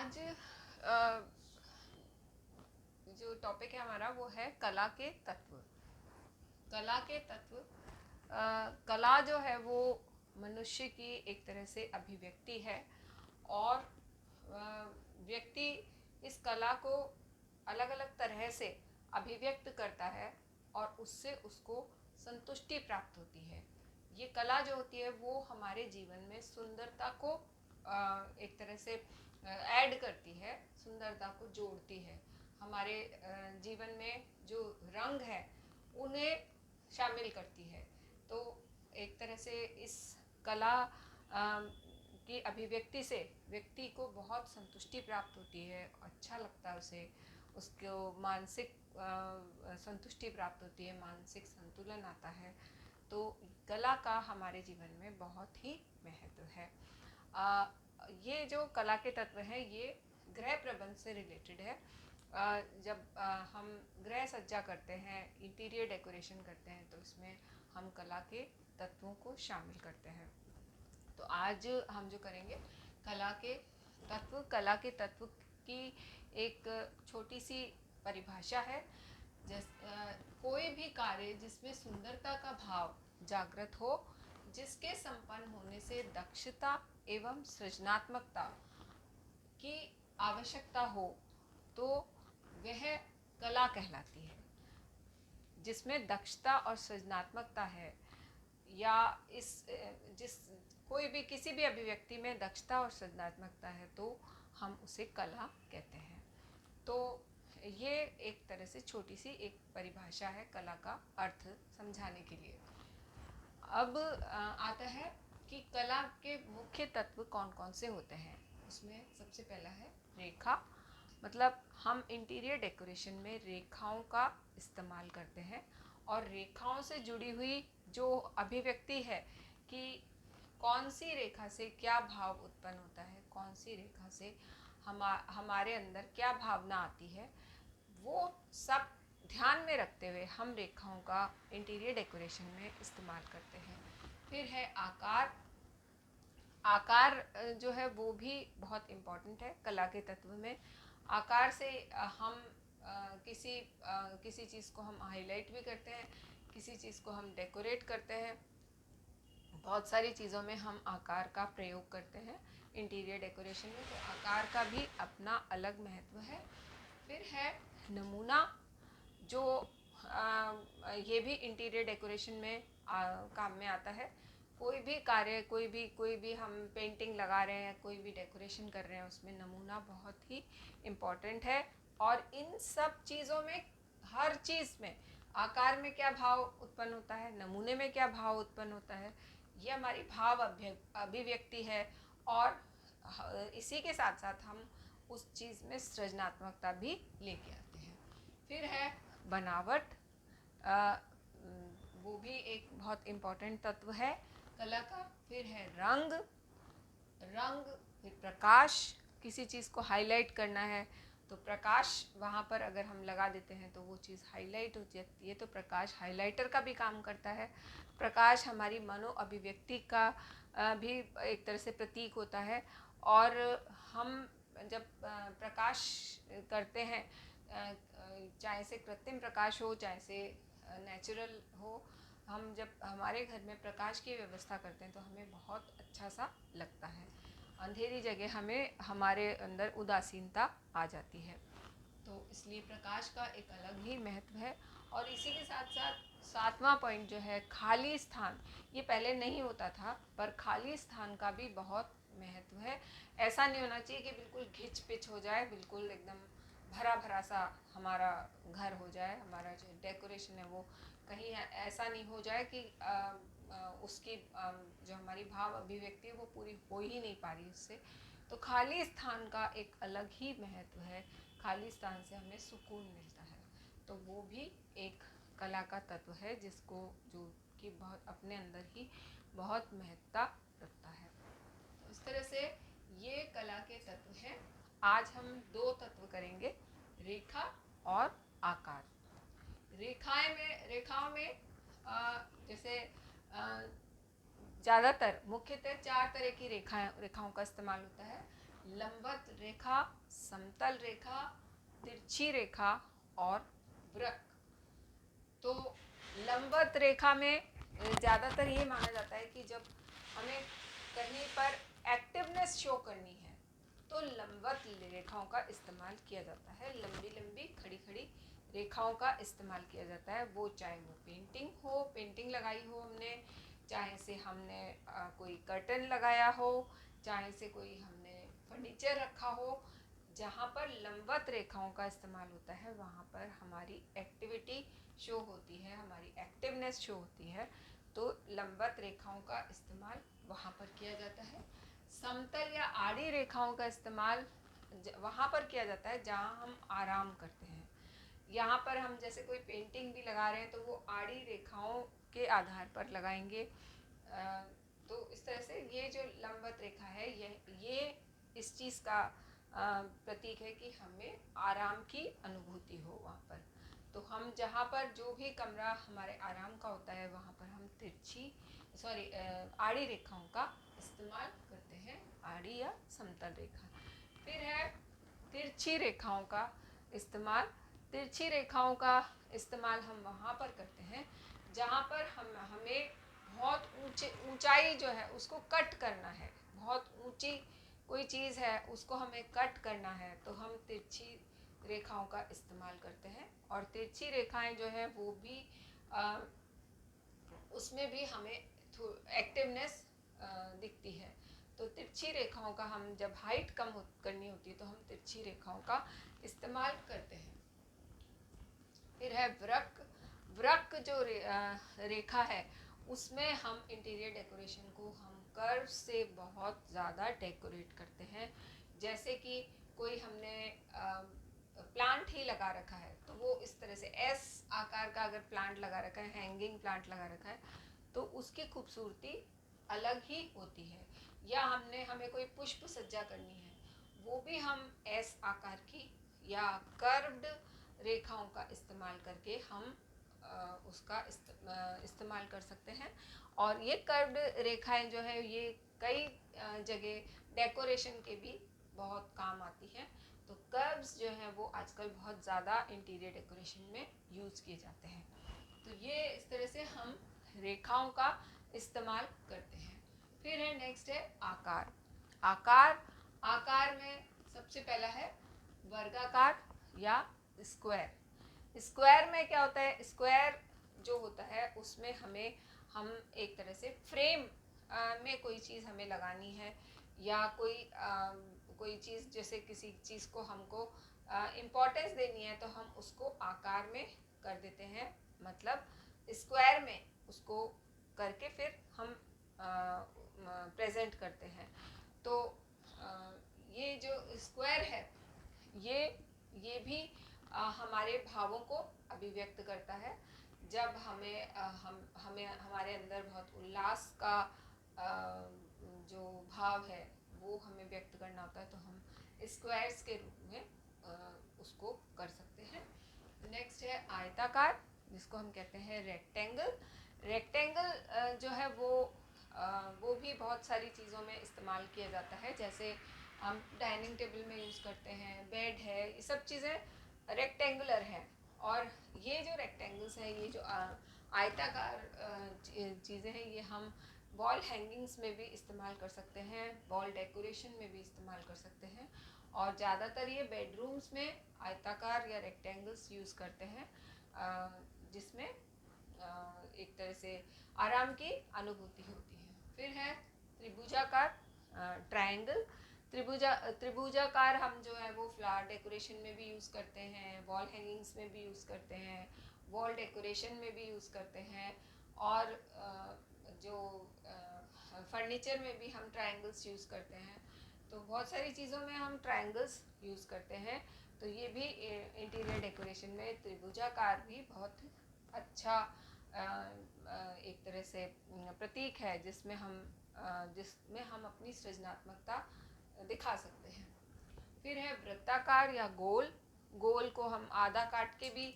आज जो टॉपिक है हमारा वो है कला के तत्व। कला के तत्व कला जो है वो मनुष्य की एक तरह से अभिव्यक्ति है और व्यक्ति इस कला को अलग अलग तरह से अभिव्यक्त करता है और उससे उसको संतुष्टि प्राप्त होती है। ये कला जो होती है वो हमारे जीवन में सुंदरता को एक तरह से ऐड करती है, सुंदरता को जोड़ती है। हमारे जीवन में जो रंग है उन्हें शामिल करती है। तो एक तरह से इस कला की अभिव्यक्ति से व्यक्ति को बहुत संतुष्टि प्राप्त होती है, अच्छा लगता है उसे, उसको मानसिक संतुष्टि प्राप्त होती है, मानसिक संतुलन आता है। तो कला का हमारे जीवन में बहुत ही महत्व है। ये जो कला के तत्व हैं ये गृह प्रबंध से रिलेटेड है। जब हम गृह सज्जा करते हैं, इंटीरियर डेकोरेशन करते हैं, तो इसमें हम कला के तत्वों को शामिल करते हैं। तो आज हम जो करेंगे कला के तत्व। कला के तत्व की एक छोटी सी परिभाषा है। कोई भी कार्य जिसमें सुंदरता का भाव जागृत हो, जिसके संपन्न होने से दक्षता एवं सृजनात्मकता की आवश्यकता हो, तो वह कला कहलाती है। जिसमें दक्षता और सृजनात्मकता है या कोई भी किसी भी अभिव्यक्ति में दक्षता और सृजनात्मकता है तो हम उसे कला कहते हैं। तो ये एक तरह से छोटी सी एक परिभाषा है कला का अर्थ समझाने के लिए। अब आता है कि कला के मुख्य तत्व कौन कौन से होते हैं। उसमें सबसे पहला है रेखा। मतलब हम इंटीरियर डेकोरेशन में रेखाओं का इस्तेमाल करते हैं और रेखाओं से जुड़ी हुई जो अभिव्यक्ति है कि कौन सी रेखा से क्या भाव उत्पन्न होता है, कौन सी रेखा से हमारे अंदर क्या भावना आती है, वो सब ध्यान में रखते हुए हम रेखाओं का इंटीरियर डेकोरेशन में इस्तेमाल करते हैं। फिर है आकार। आकार जो है वो भी बहुत इम्पॉर्टेंट है कला के तत्व में। आकार से हम किसी चीज़ को हम हाईलाइट भी करते हैं, किसी चीज़ को हम डेकोरेट करते हैं। बहुत सारी चीज़ों में हम आकार का प्रयोग करते हैं इंटीरियर डेकोरेशन में, तो आकार का भी अपना अलग महत्व है। फिर है नमूना, जो ये भी इंटीरियर डेकोरेशन में काम में आता है। कोई भी कार्य, कोई भी हम पेंटिंग लगा रहे हैं, कोई भी डेकोरेशन कर रहे हैं, उसमें नमूना बहुत ही इम्पॉर्टेंट है। और इन सब चीज़ों में, हर चीज़ में आकार में क्या भाव उत्पन्न होता है, नमूने में क्या भाव उत्पन्न होता है, ये हमारी भाव अभिव्यक्ति है। और इसी के साथ साथ हम उस चीज़ में सृजनात्मकता भी लेके आते हैं। फिर है बनावट। वो भी एक बहुत इम्पॉर्टेंट तत्व है कला का। फिर है रंग। फिर प्रकाश। किसी चीज़ को हाईलाइट करना है तो प्रकाश वहाँ पर अगर हम लगा देते हैं तो वो चीज़ हाईलाइट हो जाती है, तो प्रकाश हाईलाइटर का भी काम करता है। प्रकाश हमारी मनो अभिव्यक्ति का भी एक तरह से प्रतीक होता है। और हम जब प्रकाश करते हैं, चाहे से कृत्रिम प्रकाश हो चाहे से नेचुरल हो, हम जब हमारे घर में प्रकाश की व्यवस्था करते हैं तो हमें बहुत अच्छा सा लगता है। अंधेरी जगह हमें हमारे अंदर उदासीनता आ जाती है, तो इसलिए प्रकाश का एक अलग ही महत्व है। और इसी के साथ साथ सातवां पॉइंट जो है खाली स्थान। ये पहले नहीं होता था, पर खाली स्थान का भी बहुत महत्व है। ऐसा नहीं होना चाहिए कि बिल्कुल घिच पिच हो जाए, बिल्कुल एकदम भरा भरा सा हमारा घर हो जाए, हमारा जो डेकोरेशन है वो कहीं ऐसा नहीं हो जाए कि उसकी जो हमारी भाव अभिव्यक्ति है वो पूरी हो ही नहीं पा रही उससे। तो खाली स्थान का एक अलग ही महत्व है। खाली स्थान से हमें सुकून मिलता है, तो वो भी एक कला का तत्व है जिसको जो कि बहुत अपने अंदर ही बहुत महत्ता रखता है। तो इस तरह से ये कला के तत्व हैं। आज हम दो तत्व करेंगे, रेखा और आकार। रेखाओं में जैसे ज़्यादातर मुख्यतः 4 तरह की रेखाओं का इस्तेमाल होता है। लंबवत रेखा, समतल रेखा, तिरछी रेखा और वृत्त। तो लंबवत रेखा में ज़्यादातर ये माना जाता है कि जब हमें कहीं पर एक्टिवनेस शो करनी है तो लंबवत रेखाओं का इस्तेमाल किया जाता है। लंबी लंबी खड़ी खड़ी रेखाओं का इस्तेमाल किया जाता है, वो चाहे वो पेंटिंग हो, पेंटिंग लगाई हो हमने, चाहे से हमने कोई कर्टन लगाया हो, चाहे से कोई हमने फर्नीचर रखा हो, जहाँ पर लंबवत रेखाओं का इस्तेमाल होता है वहाँ पर हमारी एक्टिविटी शो होती है, हमारी एक्टिवनेस शो होती है। तो लंबवत रेखाओं का इस्तेमाल वहाँ पर किया जाता है। समतल या आड़ी रेखाओं का इस्तेमाल वहाँ पर किया जाता है जहाँ हम आराम करते हैं। यहाँ पर हम जैसे कोई पेंटिंग भी लगा रहे हैं तो वो आड़ी रेखाओं के आधार पर लगाएंगे। तो इस तरह से ये जो लंबवत रेखा है ये इस चीज़ का प्रतीक है कि हमें आराम की अनुभूति हो वहाँ पर। तो हम जहाँ पर जो भी कमरा हमारे आराम का होता है वहाँ पर हम आड़ी रेखाओं का इस्तेमाल करते हैं, आड़ी या समतल रेखा। फिर है तिरछी रेखाओं का इस्तेमाल। तिरछी रेखाओं का इस्तेमाल हम वहाँ पर करते हैं जहाँ पर हमें बहुत ऊंचाई जो है उसको कट करना है, बहुत ऊंची कोई चीज़ है उसको हमें कट करना है तो हम तिरछी रेखाओं का इस्तेमाल करते हैं। और तिरछी रेखाएं जो है वो भी उसमें भी हमें एक्टिवनेस दिखती है। तो तिरछी रेखाओं का हम जब हाइट कम करनी होती है तो हम तिरछी रेखाओं का इस्तेमाल करते हैं। फिर है वृक्क। वृक्क जो रेखा है उसमें हम इंटीरियर डेकोरेशन को हम कर्व से बहुत ज़्यादा डेकोरेट करते हैं। जैसे कि कोई हमने प्लांट ही लगा रखा है तो वो इस तरह से एस आकार का अगर प्लांट लगा रखा है, हैंगिंग प्लांट लगा रखा है, तो उसकी खूबसूरती अलग ही होती है। या हमें कोई पुष्प सज्जा करनी है, वो भी हम एस आकार की या कर्व्ड रेखाओं का इस्तेमाल करके हम उसका इस्तेमाल कर सकते हैं। और ये कर्व्ड रेखाएं जो है ये कई जगह डेकोरेशन के भी बहुत काम आती हैं। तो कर्व्स जो हैं वो आजकल बहुत ज़्यादा इंटीरियर डेकोरेशन में यूज़ किए जाते हैं। तो ये इस तरह से हम रेखाओं का इस्तेमाल करते हैं। फिर है नेक्स्ट है आकार। आकार आकार में सबसे पहला है वर्गाकार या स्क्वायर। स्क्वायर में क्या होता है, स्क्वायर जो होता है उसमें हम एक तरह से फ्रेम में कोई चीज़ हमें लगानी है या कोई चीज़ जैसे किसी चीज़ को हमको इम्पोर्टेंस देनी है तो हम उसको आकार में कर देते हैं, मतलब स्क्वायर में उसको करके फिर हम प्रेजेंट करते हैं। तो ये जो स्क्वायर है ये भी हमारे भावों को अभिव्यक्त करता है। जब हमें हमारे अंदर बहुत उल्लास का जो भाव है वो हमें व्यक्त करना होता है तो हम स्क्वायर्स के रूप में उसको कर सकते हैं। नेक्स्ट है आयताकार, जिसको हम कहते हैं रेक्टेंगल। रेक्टेंगल जो है वो भी बहुत सारी चीज़ों में इस्तेमाल किया जाता है। जैसे हम डाइनिंग टेबल में यूज़ करते हैं, बेड है, ये सब चीज़ें रेक्टेंगुलर हैं। और ये जो रेक्टेंगल्स हैं, ये जो आयताकार चीज़ें हैं, ये हम वॉल हैंगिंग्स में भी इस्तेमाल कर सकते हैं, वॉल डेकोरेशन में भी इस्तेमाल कर सकते हैं। और ज़्यादातर ये बेडरूम्स में आयताकार या रेक्टेंगल्स यूज़ करते हैं, जिसमें एक तरह से आराम की अनुभूति होती है। फिर है त्रिभुजाकार, ट्रायंगल। त्रिभुजाकार हम जो है वो फ्लावर डेकोरेशन में भी यूज़ करते हैं, वॉल हैंगिंग्स में भी यूज़ करते हैं, वॉल डेकोरेशन में भी यूज़ करते हैं। और जो फर्नीचर में भी हम ट्रायंगल्स यूज़ करते हैं। तो बहुत सारी चीज़ों में हम ट्रायंगल्स यूज़ करते हैं। तो ये भी इंटीरियर डेकोरेशन में त्रिभुजाकार भी बहुत अच्छा एक तरह से प्रतीक है जिसमें हम अपनी सृजनात्मकता दिखा सकते हैं। फिर है वृत्ताकार या गोल। गोल को हम आधा काट के भी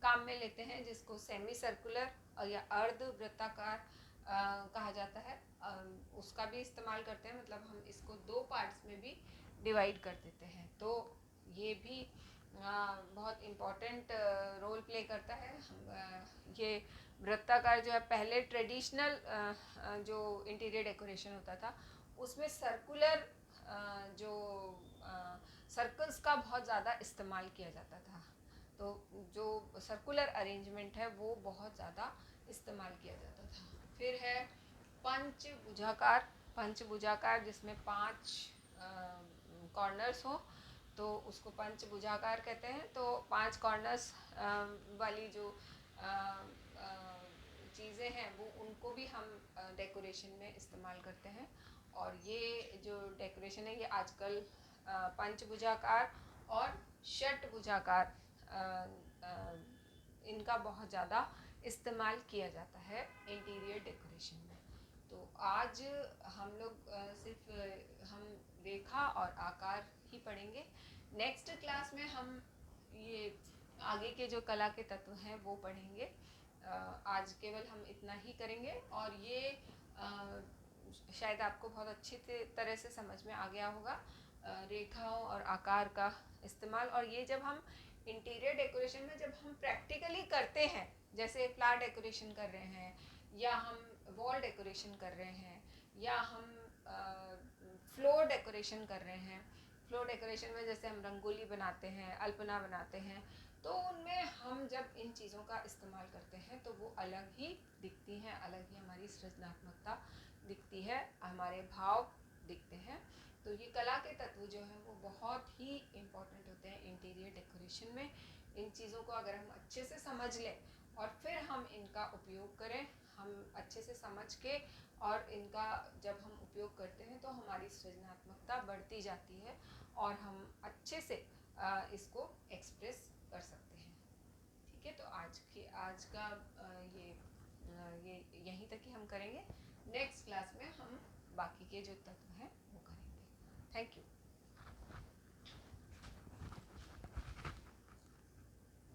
काम में लेते हैं, जिसको सेमी सर्कुलर या अर्ध वृत्ताकार कहा जाता है। उसका भी इस्तेमाल करते हैं, मतलब हम इसको दो पार्ट्स में भी डिवाइड कर देते हैं। तो ये भी बहुत इम्पोर्टेंट रोल प्ले करता है। ये वृत्ताकार जो है, पहले ट्रेडिशनल जो इंटीरियर डेकोरेशन होता था उसमें सर्कुलर जो सर्कल्स का बहुत ज़्यादा इस्तेमाल किया जाता था। तो जो सर्कुलर अरेंजमेंट है वो बहुत ज़्यादा इस्तेमाल किया जाता था। फिर है पंचभुजाकार। पंचभुजाकार जिसमें 5 कॉर्नर्स हो तो उसको पंचभुजाकार कहते हैं। तो 5 कॉर्नर्स वाली जो चीज़ें हैं वो उनको भी हम डेकोरेशन में इस्तेमाल करते हैं। और ये जो डेकोरेशन है ये आजकल पंचभुजाकार और षटभुजाकार इनका बहुत ज़्यादा इस्तेमाल किया जाता है इंटीरियर डेकोरेशन में। तो आज हम लोग सिर्फ हम रेखा और आकार ही पढ़ेंगे। नेक्स्ट क्लास में हम ये आगे के जो कला के तत्व हैं वो पढ़ेंगे। आज केवल हम इतना ही करेंगे और ये शायद आपको बहुत अच्छी तरह से समझ में आ गया होगा रेखाओं और आकार का इस्तेमाल। और ये जब हम इंटीरियर डेकोरेशन में जब हम प्रैक्टिकली करते हैं, जैसे फ्लावर डेकोरेशन कर रहे हैं या हम वॉल डेकोरेशन कर रहे हैं या हम फ्लोर डेकोरेशन कर रहे हैं। फ्लोर डेकोरेशन में जैसे हम रंगोली बनाते हैं, अल्पना बनाते हैं, तो उनमें हम जब इन चीज़ों का इस्तेमाल करते हैं तो वो अलग ही दिखती हैं, अलग ही हमारी सृजनात्मकता दिखती है, हमारे भाव दिखते हैं। तो ये कला के तत्व जो हैं वो बहुत ही इम्पोर्टेंट होते हैं इंटीरियर डेकोरेशन में। इन चीज़ों को अगर हम अच्छे से समझ लें और फिर हम इनका उपयोग करें, हम अच्छे से समझ के और इनका जब हम उपयोग करते हैं तो हमारी सृजनात्मकता बढ़ती जाती है और हम अच्छे से इसको एक्सप्रेस कर सकते हैं। ठीक है, तो आज का ये यहीं तक ही हम करेंगे। नेक्स्ट क्लास में हम बाकी के जो तत्व हैं वो करेंगे। Thank you.